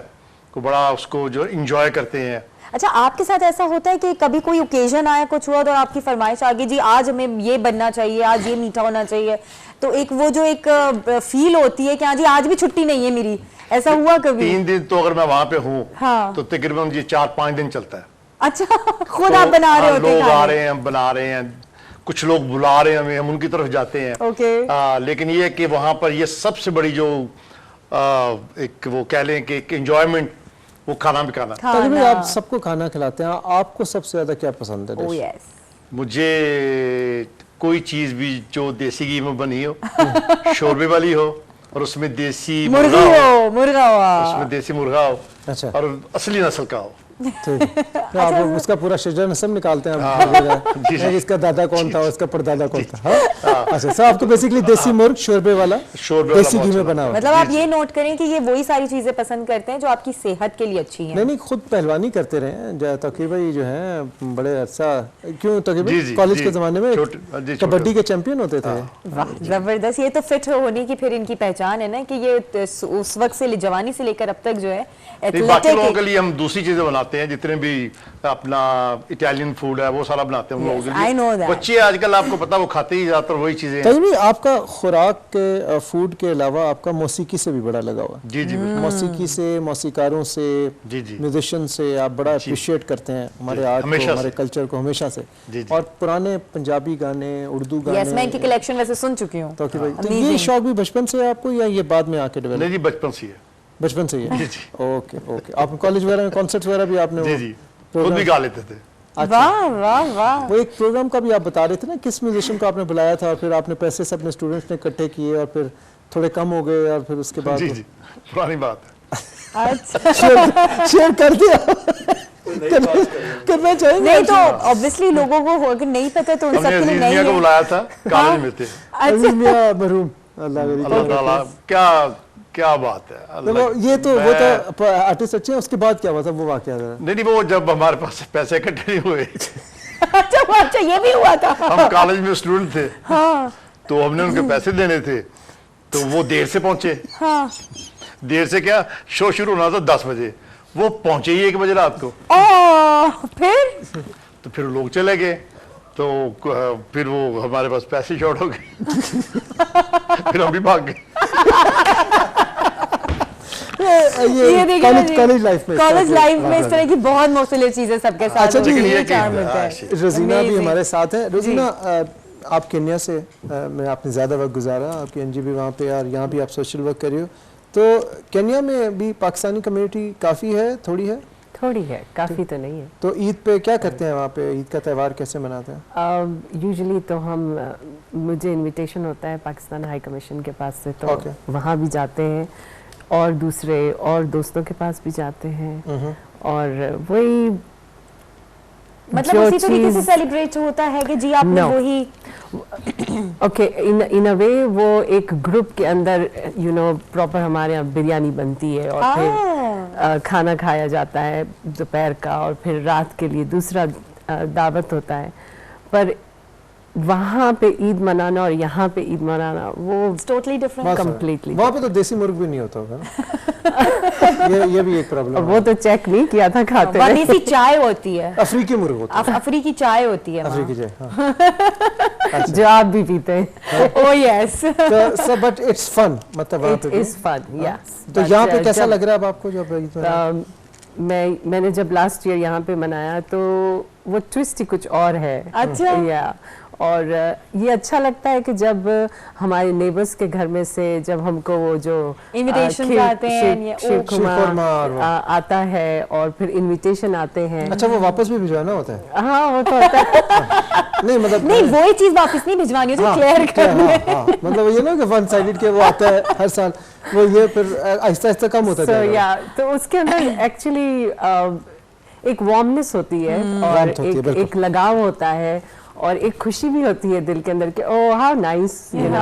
को बड़ा उसको जो इंजॉय करते हैं। अच्छा, आपके साथ ऐसा होता है कि कभी कोई ओकेजन आया, कुछ हुआ, तो आपकी फरमाइश आ गई जी आज हमें ये बनना चाहिए, आज ये मीठा होना चाहिए, तो एक वो जो एक फील होती है कि हाँ जी आज भी छुट्टी नहीं है मेरी, ऐसा हुआ कभी? 3 दिन तो अगर मैं वहाँ पे हूँ हाँ। तो तकरीबन ये 4-5 दिन चलता है। अच्छा, खुद आप बना रहे होते हैं लोग आ खाने? रहे हैं, हम बना रहे हैं, कुछ लोग बुला रहे हैं हमें, हम उनकी तरफ जाते हैं। ओके। लेकिन ये है कि वहाँ पर ये सबसे बड़ी जो एक वो कह लें कि एक एंजॉयमेंट, वो खाना पकाना। तकरीबन आप सबको खाना खिलाते हैं, आपको सबसे ज्यादा क्या पसंद है ओह डिश? यस। मुझे कोई चीज भी जो देसी घी में बनी हो, शोरबे वाली हो, और उसमें देसी मुर्गी हो, मुर्गा उसमें हुआ। देसी मुर्गा हो, अच्छा। और असली नस्ल का हो। ठीक है। तो आप उसका पूरा शजर नस्ब निकालते हैं जी, जी। इसका दादा कौन था, इसका परदादा कौन था। हाँ? अच्छा, सर आपको बेसिकली देसी मुर्ग शोरबे वाला, शोरबे वाला देसी बहुत घी में अच्छा बना हुआ। मतलब आप ये नोट करें कि ये वही सारी चीजें पसंद करते हैं जो आपकी सेहत के लिए अच्छी हैं। नहीं नहीं, खुद पहलवानी करते रहे हैं तकीब भाई जो हैं, बड़े अरसा क्यों तकीब जी, जी, कॉलेज जी। के ज़माने में छोटे- जी, छोटे- कबड्डी के चैंपियन होते थे। वाह, जबरदस्त। ये तो फिट होने की फिर इनकी पहचान है ना, कि ये उस वक्त से जवानी से लेकर अब तक जो है नहीं, बाकी लोगों के एथलेटिक। लिए हम दूसरी चीजें बनाते हैं, जितने भी अपना इटालियन फूड है वो सारा बनाते हैं उन लोगों Yes, I know के लिए। that. बच्चे आजकल आपको पता वो खाते ही ज्यादातर वही चीजें हैं। तकीब भाई आपका खुराक के फूड के अलावा आपका मौसीकी से भी बड़ा लगा हुआ है। जी जी बिल्कुल। मौसीकी से, मौसीकारों से, जी, जी। म्यूजिशियन से आप बड़ा अप्रिशिएट करते हैं हमारे आर्ट को, हमेशा हमारे से। कल्चर को हमेशा से। जी, जी। और पुराने पंजाबी गाने, उर्दू गाने। यस, मैं इनकी कलेक्शन वैसे सुन चुकी हूँ। तकीब भाई, तो Amazing. ये शौक भी बचपन से है आपको, या ये बाद में आके डेवलप? नहीं जी, बचपन से ही है। बचपन से ही है। जी, जी। Okay okay. आप कॉलेज वगैरह में कॉन्सर्ट्स वगैरह भी आपने जी वो जी, खुद प्रोग्राम- भी गा लेते थे। वाह वाह वाह। वो एक प्रोग्राम का भी आप बता रहे थे ना, किस म्यूजिशियन को आपने बुलाया था और फिर आपने पैसे सब अपने स्टूडेंट्स ने इकट्ठे किए और फिर थोड़े कम हो गए और फिर उसके बाद जी जी, पुरानी बात है। अच्छा, शेयर कर दिया करना चाहेंगे? नहीं तो ऑब्वियसली लोगों को अगर नहीं पता तो उन हमने सबके लिए अजीज नहीं मियां को है। बुलाया था, कॉलेज में थे। अजीज मियां मरहूम, अल्लाह मेरी अल्लाह ताला, क्या क्या बात है। तो वो ये तो वो तो आर्टिस्ट अच्छे हैं, उसके बाद क्या हुआ था वो वाकया जरा? नहीं नहीं, वो जब हमारे पास पैसे इकट्ठे नहीं हुए, अच्छा ये भी हुआ था। हम कॉलेज में स्टूडेंट थे, हाँ तो हमने उनके पैसे देने थे, तो वो देर से पहुंचे। हाँ। देर से क्या, शो शुरू होना था 10 बजे, वो पहुंचे ही 1 बजे रात को। फिर तो फिर लोग चले गए, तो फिर वो हमारे पास पैसे शॉर्ट हो गए। फिर हम भी भाग गए। ये देखिए ना जी, कॉलेज लाइफ में कॉलेज लाइफ में इस तरह की बहुत मुख्तलिफ चीजें सबके साथ अच्छा जी, होती हैं, ये ये चार कि- मिलता हाँ, है। रोजीना भी Amazing. हमारे साथ है। रोजीना आप केन्या से में आपने ज़्यादा वक्त गुजारा, आपकी एनजी भी वहाँ पे और यहाँ भी आप सोशल वर्क कर रही हो, तो केन्या में भी पाकिस्तानी कम्युनिटी काफ़ी है, थोड़ी है? थोड़ी है, काफ़ी तो नहीं है। तो ईद पे क्या करते हैं वहाँ पे? ईद का त्यौहार कैसे मनाते हैं? यूजुअली तो हम मुझे इनविटेशन होता है पाकिस्तान हाई कमीशन के पास से, तो Okay. वहाँ भी जाते हैं और दूसरे और दोस्तों के पास भी जाते हैं और वही मतलब जो उसी तरीके से चीज़- सेलिब्रेट होता है कि जी आपने No. वही ओके, इन अ वे वो एक ग्रुप के अंदर प्रॉपर हमारे यहाँ बिरयानी बनती है और फिर खाना खाया जाता है दोपहर का और फिर रात के लिए दूसरा दावत होता है। पर वहाँ पे ईद मनाना और यहाँ पे ईद मनाना वो टोटली डिफरेंट। completely वहाँ पे तो देसी मुर्ग भी नहीं होता होगा ना? ये भी एक प्रॉब्लम वो तो चेक नहीं किया था खाते वहाँ हुए। देसी चाय होती है, अफ्रीकी मुर्ग होता है। अफ्रीकी चाय होती है अफ्रीकी चाय, हाँ। जो आप भी पीते हैं। Oh yes. तो बट इट्स फन, मतलब वहाँ इट पे भी। Is fun, yes. तो यहाँ पे कैसा लग रहा है अब आपको जब ईद में? मैंने जब लास्ट ईयर यहाँ पे मनाया तो वो ट्विस्ट ही कुछ और है। अच्छा। या और ये अच्छा लगता है कि जब हमारे नेबर्स के घर में से जब हमको वो जो Invitations आते हैं, ये शीरखुरमा और वो। आता है और फिर इनविटेशन आते हैं। अच्छा, वो वापस भी भिजवाना होता है? हाँ वो तो होता है। नहीं मतलब नहीं वो ही चीज वापस नहीं भिजवानी होती, हाँ, क्लियर करनी है। हाँ, मतलब ये ना कि वन साइडेड के वो आता है हर साल, वो ये फिर आहिस्ता आहिस्ता कम होता So, जाएगा। yeah, तो उसके अंदर एक्चुअली एक वार्मनेस होती है और Warmth होती है, बिल्कुल। एक लगाव होता है और एक खुशी भी होती है दिल के अंदर कि oh how nice, you know.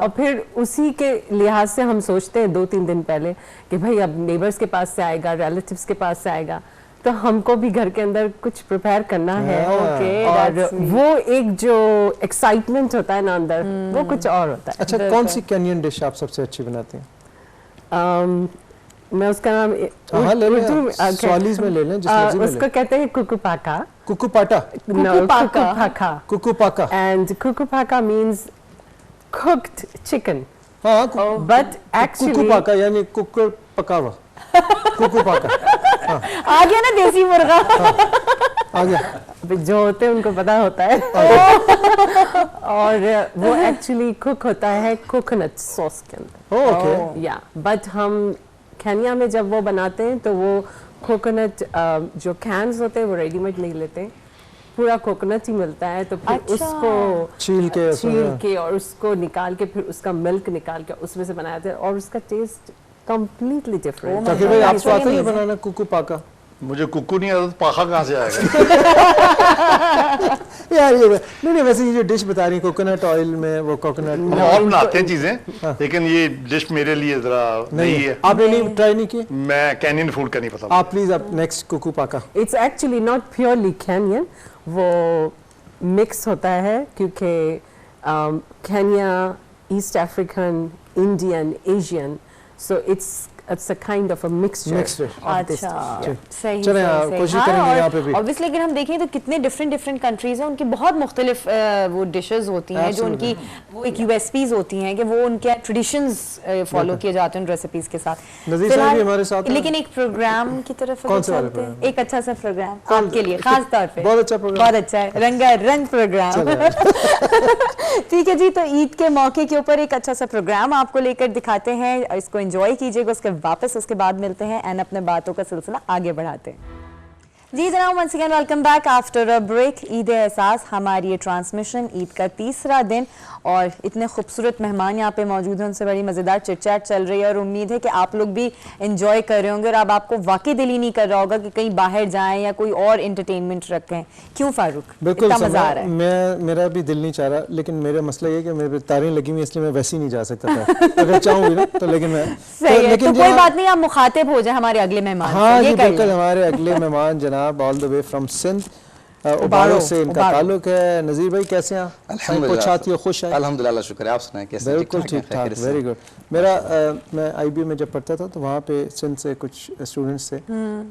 और फिर उसी के लिहाज से हम सोचते हैं 2-3 दिन पहले कि भाई अब नेबर्स के पास से आएगा, रिलेटिव्स के पास से आएगा, तो हमको भी घर के अंदर कुछ प्रिपेयर करना है। Okay, और that's sweet. वो एक जो एक्साइटमेंट होता है ना अंदर, वो कुछ और होता है। अच्छा, कौन सी केन्यन डिश आप सबसे अच्छी बनाते हैं? मैं उसका नाम हाँ, ले लें, उर्दू में- आप स्वालीज़ में ले लें, जिस मर्जी में ले उसको लें। कहते हैं कुकुपाका। कुकुपाटा, कुकुपाका। कुकुपाका। And kukupaka means cooked chicken, हाँ, but actually कुकुपाका यानी कुकर पकावा। कुकुपाका आ गया ना देसी मुर्गा। आ गया। जो होते हैं उनको पता होता है। और वो एक्चुअली कुक होता है कोकोनट सॉस के अंदर। ओके। या बट हम केन्या में जब वो बनाते हैं तो वो कोकोनट जो कैन्स होते हैं वो रेडीमेड नहीं लेते हैं, पूरा कोकोनट ही मिलता है। तो फिर अच्छा। उसको छील के उसमें- के और उसको निकाल के फिर उसका मिल्क निकाल के उसमें से बनाते हैं और उसका टेस्ट कंप्लीटली डिफरेंट। ताकि भाई आपको Actually आता है ये amazing. बनाना कुकुपाका? मुझे कुक्कू नहीं आता तो पाखा कहाँ से आएगा? यार ये नहीं, वैसे ये जो डिश बता रही कोकोनट ऑयल में वो कोकोनट हम और बनाते हैं चीजें, लेकिन ये डिश मेरे लिए जरा नहीं है। आपने नहीं ट्राई नहीं की? मैं कैनियन फूड का नहीं पता। आप प्लीज आप next kuku paka. It's actually not purely Kenyan, वो मिक्स होता है क्योंकि Kenya, East African, Indian, Asian, so it's a kind of a mixture Mixed dish. of this अच्छा dish. सही चलें, सही कोशिश करेंगे यहाँ पे भी। ऑब्वियसली अगर हम देखें तो कितने डिफरेंट कंट्रीज हैं, उनकी बहुत मुख्तलिफ वो डिशेस होती हैं जो उनकी वो एक यूएसपीज होती हैं कि वो उनके ट्रेडिशंस फॉलो किए जाते हैं उन रेसिपीज के साथ। नज़ीर साहब फिलहाल- भी हमारे साथ हैं। लेकिन एक प्रोग्राम की तरफ कौन अगर से वाले चलते हैं, प्रोग्राम? एक अच्छा सा प्रोग्राम आपके लिए खास तौर पे। बहुत अच्छा प्रोग्राम। बहुत अच्छा है, रंगारंग प्रोग्राम। ठीक है जी, तो ईद के मौके के ऊपर एक अच्छा सा प्रोग्राम आपको लेकर दिखाते हैं, इसको एंजॉय कीजिएगा, उसके वापस उसके बाद मिलते हैं एंड अपने बातों का सिलसिला आगे बढ़ाते हैं। जी जनाब, once again welcome back after a break. Eid एहसास हमारी ये ट्रांसमिशन, ईद का तीसरा दिन और इतने खूबसूरत मेहमान यहाँ पे मौजूद हैं, उनसे बड़ी मज़ेदार चिटचैट चल रही है और उम्मीद है कि आप लोग भी इंजॉय कर रहे होंगे और अब आपको वाकई दिल ही नहीं कर रहा होगा कि कहीं बाहर जाएं या कोई और इंटरटेनमेंट रखें। क्यों फारूक? बिल्कुल इतना मज़ा आ रहा है। मेरा भी दिल नहीं चाह रहा, लेकिन मेरा मसला ये है कि मेरे तारें लगी हुई, इसलिए मैं वैसे ही नहीं जा सकता था। अगर चाहूँ भी ना तो, लेकिन मैं सही है, लेकिन तो कोई बात नहीं, आप मुखातिब हो जाए हमारे अगले मेहमान से, हाँ ये जी कर बिल्कुल, लें। हमारे अगले मेहमान जनाब all the way from Sindh, Ubauro Ubauro, से इनका उबारो। ताल्लुक है। नज़ीर भाई कैसे हैं? अल्हम्दुलिल्लाह खुश हैं? अल्हम्दुलिल्लाह, शुक्र है। आप सुनाएं कैसे? बिल्कुल ठीक ठाक, वेरी गुड। मेरा मैं IB में जब पढ़ता था तो वहाँ पे सिंध से कुछ स्टूडेंट्स थे,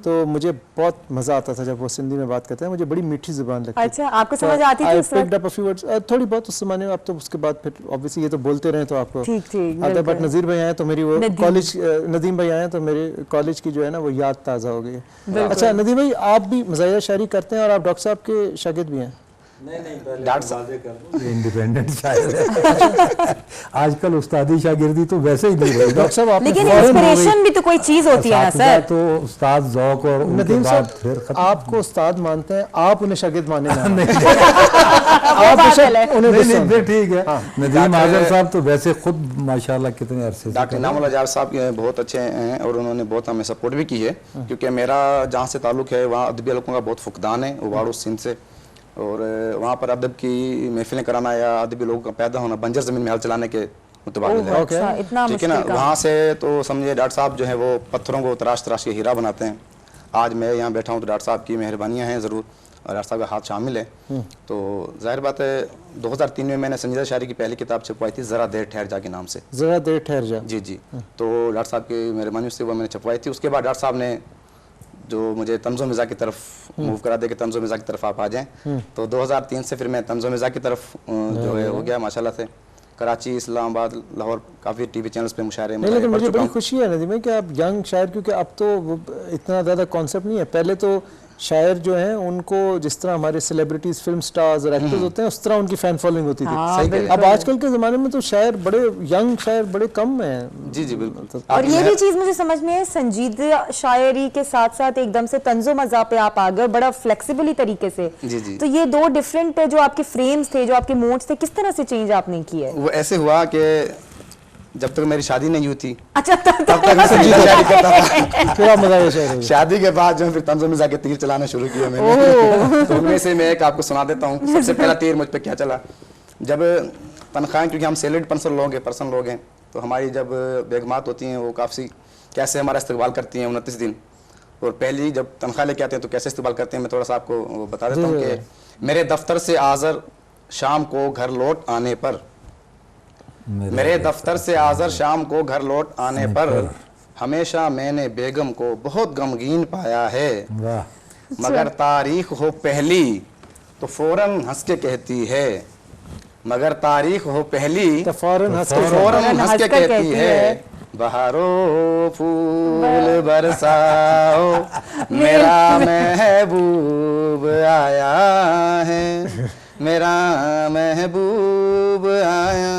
तो मुझे बहुत मज़ा आता था जब वो सिंधी में बात करते हैं, मुझे बड़ी मीठी ज़ुबान लगती है। अच्छा, आपको समझ आती थी उस वक्त? थोड़ी बहुत उस जमाने में, अब तो उसके बाद फिर ऑब्वियसली ये तो बोलते रहे तो आपको ठीक, आता है। बट बिल्कुल। नज़ीर भाई आए तो मेरी वो नदीम। कॉलेज, नदीम भाई आए तो मेरे कॉलेज की जो है ना वो याद ताज़ा हो गई है। अच्छा नदीम भाई, आप भी मज़ाहिर शायरी करते हैं और आप डॉक्टर साहब के शागिर्द भी हैं? डॉक्टर साहब इंडिपेंडेंट शायर है। आजकल उस्तादी शागिर्दी तो वैसे ही नहीं रही। डॉक्टर साहब आपने लेकिन फौरन हो गई। इंस्पिरेशन भी तो कोई चीज होती है ना असातिज़ा सर। तो उस्ताद ज़ौक़ और उनके नदीम बाद साहब फिर खत्म। आपको उस्ताद मानते हैं, आप उन्हें शागिर्द माने ना। वो बात है। उन्हें नहीं गुस्सा नहीं ठीक है। नदीम आज़र साहब तो वैसे खुद माशाल्लाह कितने अरसे से डॉक्टर इनामुल्लाह जावेद साहब ये बहुत अच्छे हैं और उन्होंने बहुत हमें सपोर्ट भी की है, क्योंकि मेरा जहाँ से ताल्लुक़ है वहाँ अदबी हलकों का बहुत फुकदान है, उबाड़ू सिंध से। और वहाँ पर अदब की महफिलें कराना या अदबी लोगों का पैदा होना बंजर ज़मीन में हल चलाने के मुतबादिल है। अच्छा, इतना ठीक है ना। मुश्किल काम। वहाँ से तो समझिए डॉक्टर साहब जो है वो पत्थरों को तराश तराश के हीरा बनाते हैं। आज मैं यहाँ बैठा हूँ तो डॉक्टर साहब की मेहरबानियाँ हैं ज़रूर, और डॉक्टर साहब का हाथ शामिल है। तो जाहिर बात है 2003 में मैंने संजीदा शायरी की पहली किताब छपवाई थी, ज़रा देर ठहर जा के नाम से। जरा देर ठहर जा। जी जी। तो डॉक्टर साहब की मेहरबानी से वो मैंने छपवाई थी। उसके बाद डॉक्टर साहब ने जो मुझे तंज़ो मिज़ा की तरफ मूव करा दे कि तंज़ो मिज़ा की तरफ आप आ जाएं। तो 2003 से फिर मैं तंज़ो मिज़ा की तरफ जो है हो गया माशाल्लाह से। कराची, इस्लामाबाद, लाहौर काफ़ी टीवी चैनल्स पे मुशायरे नहीं, लेकिन पढ़ मुझे चुका बड़ी हूँ। खुशी है नदीम कि आप यंग शायर, क्योंकि अब तो वो इतना ज़्यादा कॉन्सेप्ट नहीं है। पहले तो शायर जो हैं उनको जिस तरह हमारे सेलिब्रिटीज, फिल्म स्टार्स और एक्टर्स होते हैं उस तरह उनकी फैन फॉलोइंग होती थी। हाँ, सही कह रहे हैं। अब आजकल के ज़माने में तो शायर बड़े यंग शायर बड़े कम हैं। जी जी बिल्कुल। और ये भी चीज मुझे समझ में है, संजीदा शायरी के साथ साथ एकदम से तंजो मज़ा पे आप आ गए बड़ा फ्लेक्सिबली तरीके से। जी, जी। तो ये दो डिफरेंट जो आपके फ्रेम्स थे, जो आपके मोड्स थे, किस तरह से चेंज आपने किए? वो ऐसे हुआ कि जब तक मेरी शादी नहीं हुई थी अच्छा, तब तक मैं संजीदा शायरी करता था। फिर आप मज़ा शायर हो गए। शादी के बाद जो है फिर तंज़ो मिज़ा के तीर चलाना शुरू किया मैंने। तो उनमें से मैं एक आपको सुना देता हूँ। सबसे पहला तीर मुझ पे क्या चला, जब तनख्वाहें, क्योंकि हम सैलरीड पर्सन लोग हैं, तो हमारी जब बेगमात होती हैं वो काफ़ी कैसे हमारा इस्तेक़बाल करती हैं 29 दिन, और पहली जब तनख्वाह लेके आते हैं तो कैसे इस्तेक़बाल करते हैं, मैं थोड़ा सा आपको वो बता देता हूँ कि मेरे दफ्तर से आज़र शाम को घर लौट आने पर, मेरे दफ्तर से आज़र शाम को घर लौट आने पर हमेशा मैंने बेगम को बहुत गमगीन पाया है, वाह। मगर तारीख हो पहली तो फौरन हंस के कहती है, मगर तारीख हो पहली तो फौरन हंस के फौरन हंस के कहती है, बहारो फूल बरसाओ मेरा महबूब आया है, मेरा महबूब आया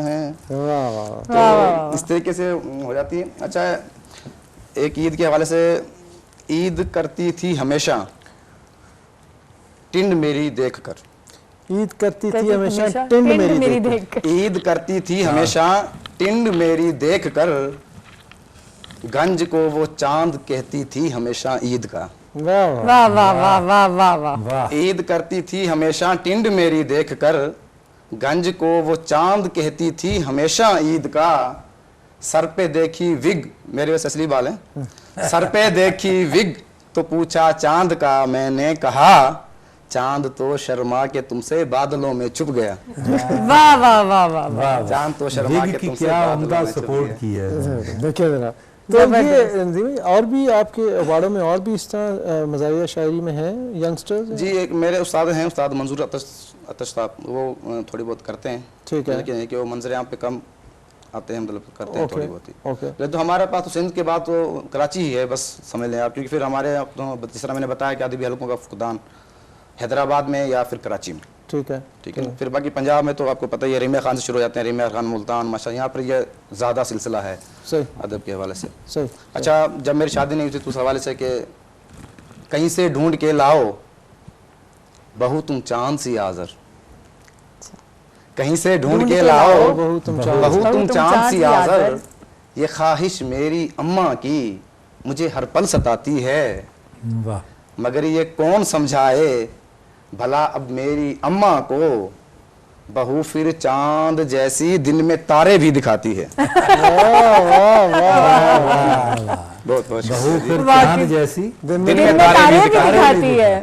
है। वाह वाह। तो इस तरीके से हो जाती है। अच्छा, एक ईद के हवाले से, ईद करती थी हमेशा टिंड मेरी देखकर, ईद करती थी हमेशा हमेशा टिंड टिंड मेरी मेरी देख। देख। ईद करती थी हमेशा टिंड मेरी देखकर, गंज को वो चांद कहती थी हमेशा ईद का। वाह वाह। वाह वाह वाह वाह वाह वाह। वाह। ईद करती थी हमेशा टिंड मेरी देखकर, गंज को वो चांद कहती थी हमेशा ईद का। सर पे देखी विग, मेरे वैसे असली बाल हैं, सर पे देखी विग तो पूछा चांद का, मैंने कहा चांद तो शर्मा के तुमसे बादलों में छुप गया। वाह वाह वाह वाह वाह। चांद तो शर्मा विग के की तुमसे क्या बादलों उम्दा में छुप सपोर्ट गया। की है। देखिए जरा, तो ये नदीम, और भी आपके अवार्डों में और भी इस तरह मज़ाहिया शायरी में है यंगस्टर्स? जी, एक मेरे उस्ताद हैं, उस्ताद मंजूर अतश साहब, वो थोड़ी बहुत करते हैं। ठीक है। लेकिन है कि वो मंजर यहाँ पे कम आते हैं, मतलब करते हैं थोड़ी बहुत ही। ओके। लेकिन तो हमारे पास तो सिंध के बाद तो कराची ही है, बस समझ लें आप, क्योंकि फिर हमारे तो जिस तरह मैंने बताया कि अदबी हलकों का फुकदान हैदराबाद में या फिर कराची में। ठीक है। ठीक है। फिर बाकी पंजाब में तो आपको पता ही है, रीमिया खान से शुरू हो जाते हैं, रीमिया खान, मुल्तान, माशा, यहाँ पर ये ज़्यादा सिलसिला है सही अदब के हवाले से। सही। अच्छा, जब मेरी शादी नहीं हुई थी तो उस हवाले से कि कहीं से ढूंढ के लाओ बहू तुम चांद सी आज़र, कहीं से ढूंढ के लाओ बहू तुम बहू तुम चांद सी आज़र, ये ख्वाहिश मेरी अम्मा की मुझे हर पल सताती है, वाह। मगर ये कौन समझाए भला अब मेरी अम्मा को, बहू फिर चांद जैसी दिन में तारे भी दिखाती है। बहुत बहुत बहू फिर वाकई। चांद जैसी दिन दिन में में तारे तारे भी भी दिखाती है।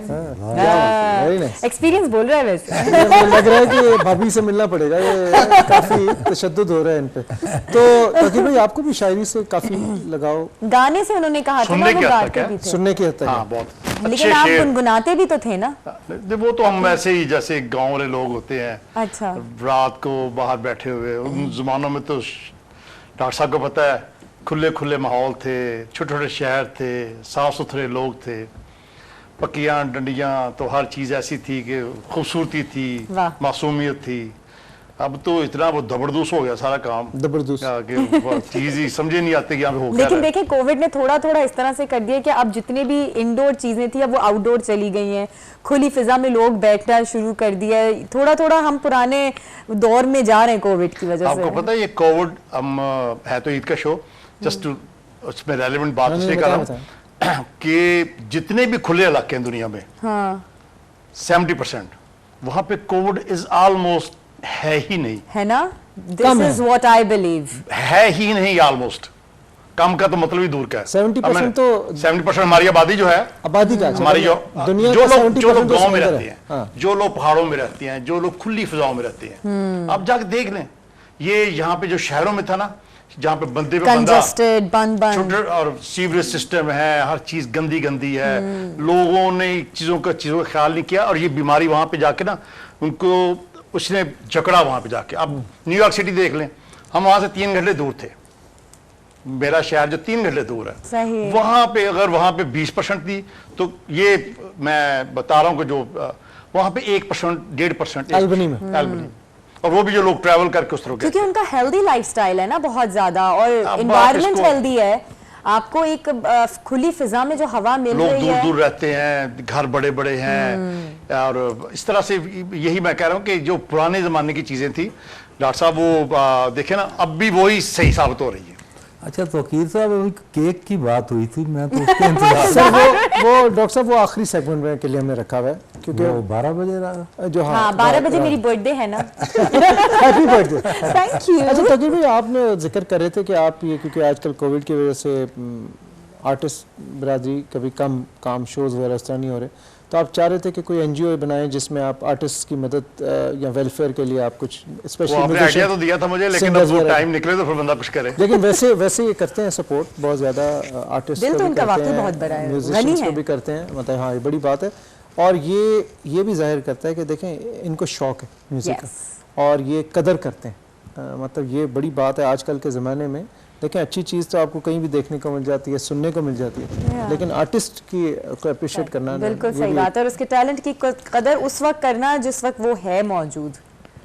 Very nice. एक्सपीरियंस बोल रहा है वैसे। मुझे लग रहा है कि भाभी से मिलना पड़ेगा, ये काफी तशद्दुद हो रहा है इन पे। तो तकीब भाई, आपको भी शायरी से काफी लगाओ? गाने से उन्होंने कहा था ना सुनने वो की हद तक गाते है। भी थे, सुनने की हद तक हाँ, है। बहुत लेकिन अच्छे आप शेर। गुनगुनाते भी तो थे ना? वो तो हम वैसे ही जैसे गांव वाले लोग होते हैं, अच्छा। रात को बाहर बैठे हुए, उन जमानों में तो डॉक्टर साहब को पता है, खुले खुले माहौल थे, छोटे छोटे शहर थे, साफ सुथरे लोग थे, पक्कियां डंडियां, तो हर चीज ऐसी थी कि खूबसूरती थी, वाह। मासूमियत थी। अब तो इतना वो जबरदस्त हो गया सारा काम जबरदस्त। कि वो चीज ही समझे नहीं आती कि यहाँ पे हो क्या रहा लेकिन है। देखिए कोविड ने थोड़ा थोड़ा इस तरह से कर दिया कि अब जितनी भी इंडोर चीजें थी अब वो आउटडोर चली गई हैं, खुली फिजा में लोग बैठना शुरू कर दिया है। थोड़ा थोड़ा हम पुराने दौर में जा रहे हैं कोविड की वजह से। आपको पता है ये कोविड हम है तो ईद का शो, जस्ट उसमें रेलेवेंट बात इसलिए कर रहा हूँ कि जितने भी खुले इलाके हैं दुनिया में, हाँ 70% वहां पे कोविड इज ऑलमोस्ट है ही नहीं, है ना, कम दिस है। Is what I believe. है ही नहीं ऑलमोस्ट। कम का तो मतलब ही दूर का है। 70% तो 70% हमारी आबादी जो है, आबादी का हमारी जो दुनिया जो का लोग 70% तो गांव में समुद्र रहते है। हैं, हाँ। जो लोग पहाड़ों में रहते हैं, जो लोग खुली फिजाओं में रहते हैं, आप जाके देख लें, ये यहाँ पे जो शहरों में था ना, जहाँ पे बंदे पे बंदा कंजस्टेड, बंद छोटे, और सीवरेज सिस्टम है, हर चीज गंदी गंदी है, लोगों ने चीजों का ख्याल नहीं किया, और ये बीमारी वहां पे जाके ना उनको उसने जकड़ा वहां पे जाके। अब न्यूयॉर्क सिटी देख लें, हम वहां से 3 घंटे दूर थे, मेरा शहर जो 3 घंटे दूर है, सही है। वहां पे अगर वहां पे 20% थी, तो ये मैं बता रहा हूँ कि जो वहां पे 1%, 1.5% अल्बनी में। अल्बनी, और वो भी जो लोग ट्रैवल करके उस तरह क्योंकि उनका हेल्दी लाइफस्टाइल है ना बहुत ज्यादा, और अब एनवायरनमेंट इसको- हेल्दी है। आपको एक खुली फिजा में जो हवा मिल लोग रही दूर है, दूर रहते हैं, घर बड़े बड़े हैं, और इस तरह से यही मैं कह रहा हूँ कि जो पुराने जमाने की चीजें थी डॉक्टर साहब, वो देखे ना, अब भी वही सही साबित हो रही है। अच्छा तो वकील साहब, अभी केक की बात हुई थी, मैं तो उसके इंतजार सर वो डॉक्टर साहब वो आखिरी सेगमेंट में के लिए हमने रखा हुआ है, क्योंकि वो 12 बजे रहा। जो हाँ 12 बजे मेरी बर्थडे है ना। Happy birthday. Thank you. अच्छा तकीर भाई, आपने जिक्र कर रहे थे कि आप ये, क्योंकि आजकल कोविड की वजह से आर्टिस्ट बरादरी कभी कम काम, शोज वगैरह इस तरह नहीं हो रहे, तो आप चाह रहे थे कि कोई एनजीओ बनाएं जिसमें आप आर्टिस्ट की मदद या वेलफेयर के लिए आप कुछ वो स्पेशली आपने आइडिया तो दिया था मुझे, लेकिन अब वो टाइम निकले तो फिर बंदा कुछ करे। लेकिन वैसे ये करते हैं सपोर्ट बहुत ज्यादा आर्टिस्ट दिल को तो भी उनका करते वाकई हैं, बहुत बड़ा है, म्यूजिशियंस गनी को है। भी करते हैं, मतलब हाँ ये बड़ी बात है। और ये भी जाहिर करता है कि देखें इनको शौक है म्यूजिक Yes. का, और ये कदर करते हैं। मतलब ये बड़ी बात है आजकल के ज़माने में। देखें अच्छी चीज़ तो आपको कहीं भी देखने को मिल जाती है, सुनने को मिल जाती है, लेकिन आर्टिस्ट की को अप्रिशिएट करना ना, बिल्कुल ये सही भी- बात है, और उसके टैलेंट की कदर उस वक्त करना जिस वक्त वो है मौजूद,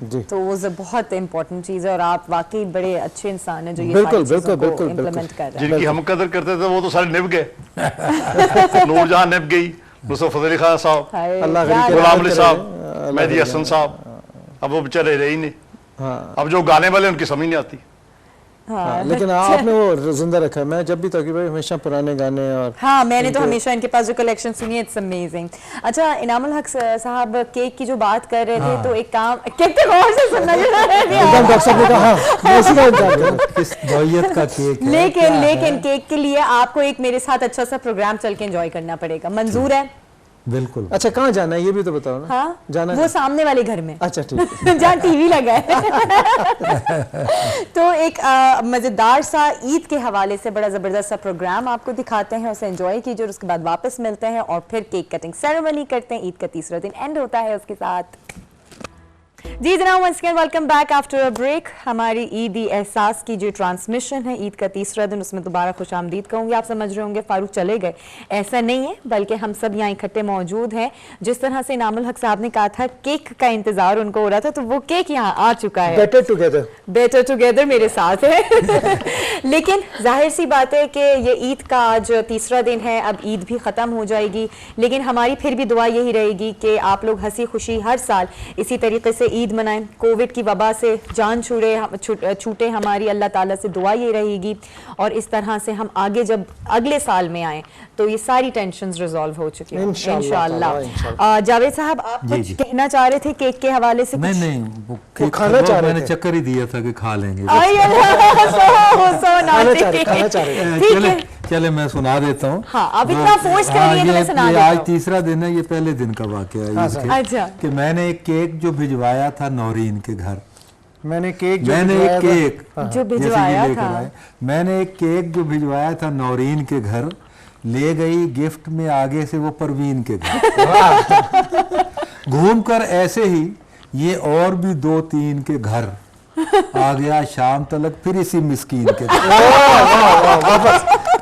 जी तो वो बहुत इंपॉर्टेंट चीज है। और आप वाकई बड़े अच्छे इंसान हैं जो ये बिल्कुल, सारी चीजों बिल्कुल, को बिल्कुल, इम्प्लीमेंट कर रहे हैं। जिनकी हम कदर करते थे वो तो सारे निभ गए। नूरजहां निभ गई, नुसरत फतेह अली खान साहब, हाय, अल्लाह यार, गरीब के गुलाम रहमत अली करे, साहब, अल्लाह मेहदी गरीब हसन साहब, अब वो बेचारे रहे ही नहीं। हाँ अब जो गाने वाले उनकी समझ नहीं आती। हाँ, लेकिन आपने वो जिंदा रखा है। मैं जब भी तकीर भाई हमेशा पुराने गाने और हाँ मैंने तो हमेशा इनके पास जो कलेक्शन सुनी है, इट्स अमेजिंग। अच्छा इनामुल हक साहब केक की जो बात कर रहे थे, तो एक काम केक तो गौर से सुनना एकदम डॉक्टर साहब ने कहा हाँ, मैं इसी का इंतजार कर रहा हूँ। किस नौयत का केक है? लेकिन केक के लिए आपको एक मेरे साथ अच्छा सा प्रोग्राम चल के एंजॉय करना पड़ेगा, मंजूर है? बिल्कुल। अच्छा कहाँ जाना है ये भी तो बताओ ना। हाँ जाना वो है? सामने वाले घर में अच्छा ठीक है। जहाँ टीवी लगा है। तो एक मजेदार सा ईद के हवाले से बड़ा जबरदस्त सा प्रोग्राम आपको दिखाते हैं, उसे एंजॉय कीजिए और उसके बाद वापस मिलते हैं और फिर केक कटिंग सेरेमनी करते हैं। ईद का तीसरा दिन एंड होता है उसके साथ। जी जनाब, once again welcome back after a break. हमारी ईदी एहसास की जो ट्रांसमिशन है, ईद का तीसरा दिन, उसमें दोबारा खुशामदीद कहूँगी। आप समझ रहे होंगे फारूक चले गए, ऐसा नहीं है, बल्कि हम सब यहाँ इकट्ठे मौजूद हैं। जिस तरह से इनामुल हक साहब ने कहा था केक का इंतजार उनको हो रहा था, तो वो केक यहाँ आ चुका है। बेटर टुगेदर मेरे साथ है। लेकिन जाहिर सी बात है कि ये ईद का आज तीसरा दिन है, अब ईद भी ख़त्म हो जाएगी, लेकिन हमारी फिर भी दुआ यही रहेगी कि आप लोग हंसी खुशी हर साल इसी तरीके से ईद मनाएं, कोविड की वबा से जान छूटे हमारी, अल्लाह ताला से दुआ ये रहेगी। और इस तरह से हम आगे जब अगले साल में आए तो ये सारी टेंशन्स रिजॉल्व हो चुकी हैं इंशाअल्लाह। जावेद साहब आप कुछ कहना चाह रहे थे केक के हवाले से? नहीं वो केक खाना चाह रहे मैंने थे। चक्कर ही दिया था कि खा लेंगे। चले मैं सुना देता हूँ। हाँ, अब इतना फोर्स कर रही है तो मैं सुना देता आज हूँ। तीसरा दिन है, ये पहले दिन का वाकया है इसके। अच्छा। कि मैंने एक केक जो भिजवाया था नौरीन के घर, मैंने एक केक जो भिजवाया था, मैंने एक केक जो भिजवाया था नौरीन के घर, ले गई गिफ्ट में आगे से वो परवीन के घर। घूमकर ऐसे ही ये और भी 2-3 के घर आ गया, शाम तलक फिर इसी मिस्कीन के घर।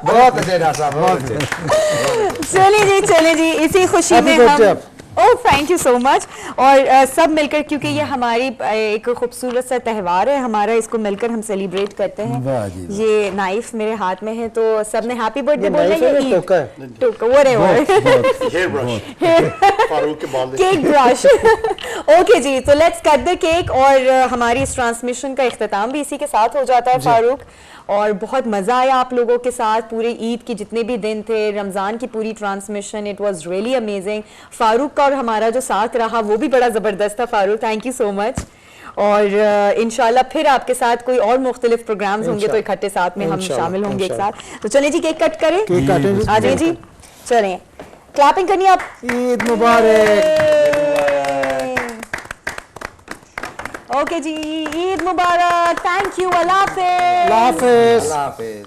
बहुत अच्छे डॉक्टर साहब, बहुत अच्छे। चलिए जी इसी खुशी Happy में birthday हम आप। Oh thank you so much. और सब मिलकर, क्योंकि ये हमारी एक खूबसूरत सा त्यौहार है हमारा, इसको मिलकर हम सेलिब्रेट करते हैं। वाह जी, वाह। ये नाइफ मेरे हाथ में है, तो सब ने हैप्पी बर्थडे ये बोलना knife है है या या टोका है? टोका व्हाटएवर, हेयर ब्रश फारूक के बाल केक ब्रश। ओके जी, तो लेट्स कट द केक। और हमारी इस ट्रांसमिशन का इख्तिताम भी इसी के साथ हो जाता है फारूक। और बहुत मज़ा आया आप लोगों के साथ, पूरे ईद के जितने भी दिन थे, रमज़ान की पूरी transmission, it was really amazing. Farooq का और हमारा जो साथ रहा वो भी बड़ा ज़बरदस्त था। Farooq thank you so much. और इंशाल्लाह फिर आपके साथ कोई और मुख्तलिफ प्रोग्राम्स होंगे तो इकट्ठे साथ में हम इंशाल्लाह, शामिल होंगे एक इंशाल्लाह। साथ। तो चलें जी केक कट करें, केक काटें जी। आ जाएं जी, चलें क्लैपिंग करनी आप। ईद मुबारक। ओके जी, ईद मुबारक, थैंक यू, अल्लाह हाफिज़। अल्लाह हाफिज़। अल्लाह हाफिज।